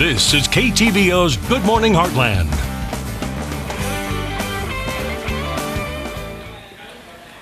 This is KTVO's Good Morning Heartland.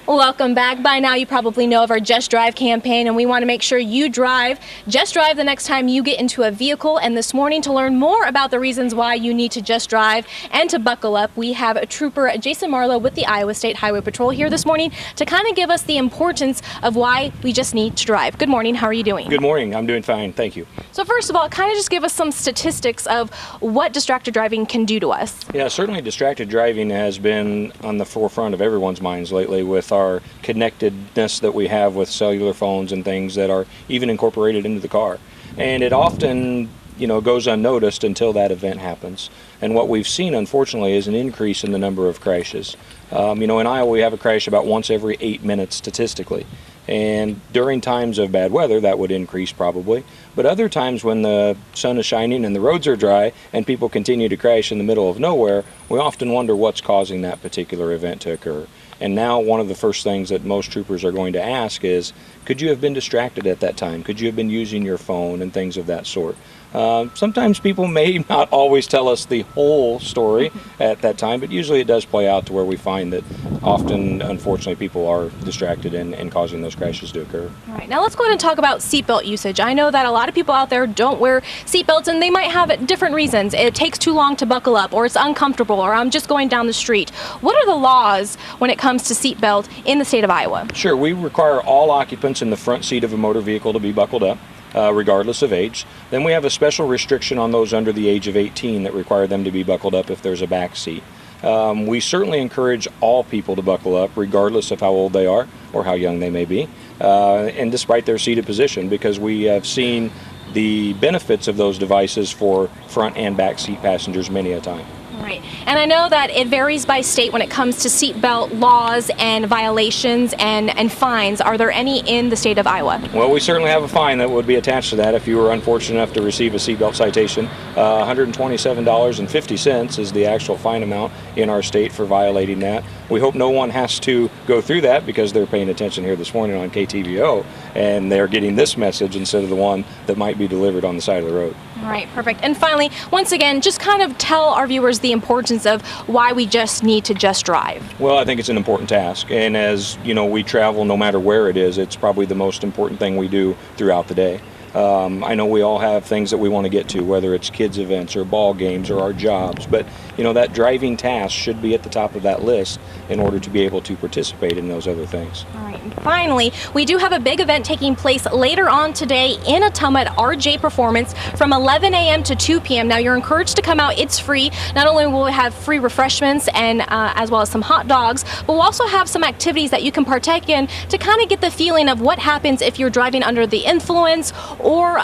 Welcome back. By now you probably know of our Just Drive campaign, and we want to make sure you just drive the next time you get into a vehicle. And this morning, to learn more about the reasons why you need to just drive and to buckle up, we have Trooper Jason Marlowe with the Iowa State Highway Patrol here this morning to kind of give us the importance of why we just need to drive. Good morning. How are you doing? Good morning. I'm doing fine. Thank you. So first of all, kind of just give us some statistics of what distracted driving can do to us. Yeah, certainly distracted driving has been on the forefront of everyone's minds lately with our connectedness that we have with cellular phones and things that are even incorporated into the car. And it often, goes unnoticed until that event happens. And what we've seen, unfortunately, is an increase in the number of crashes. In Iowa, we have a crash about once every 8 minutes statistically. And during times of bad weather, that would increase probably. But other times when the sun is shining and the roads are dry and people continue to crash in the middle of nowhere, we often wonder what's causing that particular event to occur. And now one of the first things that most troopers are going to ask is, could you have been distracted at that time? Could you have been using your phone and things of that sort? Sometimes people may not always tell us the whole story at that time, but usually it does play out to where we find that often, unfortunately, people are distracted and causing those crashes to occur. All right, now let's go ahead and talk about seatbelt usage. I know that a lot of people out there don't wear seatbelts, and they might have different reasons. It takes too long to buckle up, or it's uncomfortable, or I'm just going down the street. What are the laws when it comes to seatbelt in the state of Iowa? Sure, we require all occupants in the front seat of a motor vehicle to be buckled up, regardless of age. Then we have a special restriction on those under the age of 18 that require them to be buckled up if there's a back seat. We certainly encourage all people to buckle up, regardless of how old they are or how young they may be, and despite their seated position, because we have seen the benefits of those devices for front and back seat passengers many a time. Right. And I know that it varies by state when it comes to seatbelt laws and violations and fines. Are there any in the state of Iowa? Well, we certainly have a fine that would be attached to that if you were unfortunate enough to receive a seatbelt citation. $127.50 is the actual fine amount in our state for violating that. We hope no one has to go through that because they're paying attention here this morning on KTVO and they're getting this message instead of the one that might be delivered on the side of the road. All right, perfect. And finally, once again, just kind of tell our viewers the importance of why we just need to just drive. Well, I think it's an important task, and as we travel no matter where it is, it's probably the most important thing we do throughout the day. I know we all have things that we want to get to, whether it's kids events or ball games or our jobs, but that driving task should be at the top of that list in order to be able to participate in those other things. All right, and finally, we do have a big event taking place later on today in Ottumwa at RJ Performance from 11 a.m. to 2 p.m. Now, you're encouraged to come out. It's free. Not only will we have free refreshments and as well as some hot dogs, but we'll also have some activities that you can partake in to kind of get the feeling of what happens if you're driving under the influence or,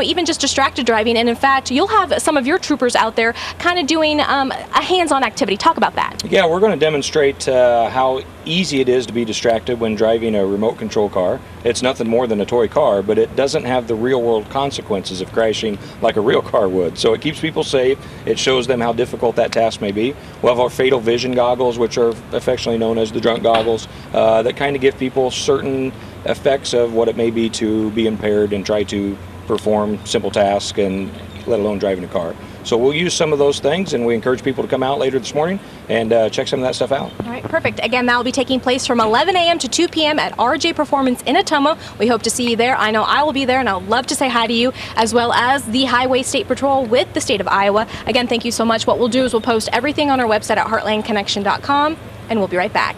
even just distracted driving. And in fact, you'll have some of your troopers out there kind of doing a hands-on activity. Talk about that. Yeah, we're going to demonstrate how easy it is to be distracted when driving a remote control car. It's nothing more than a toy car, but it doesn't have the real-world consequences of crashing like a real car would. So it keeps people safe. It shows them how difficult that task may be. We'll have our fatal vision goggles, which are affectionately known as the drunk goggles, that kind of give people certain effects of what it may be to be impaired and try to perform simple tasks, and let alone driving a car. So we'll use some of those things, and we encourage people to come out later this morning and check some of that stuff out. All right, perfect. Again, that will be taking place from 11 a.m. to 2 p.m. at RJ Performance in Ottumwa. We hope to see you there. I know I will be there, and I'll love to say hi to you, as well as the Highway State Patrol with the state of Iowa. Again, thank you so much. What we'll do is we'll post everything on our website at heartlandconnection.com, and we'll be right back.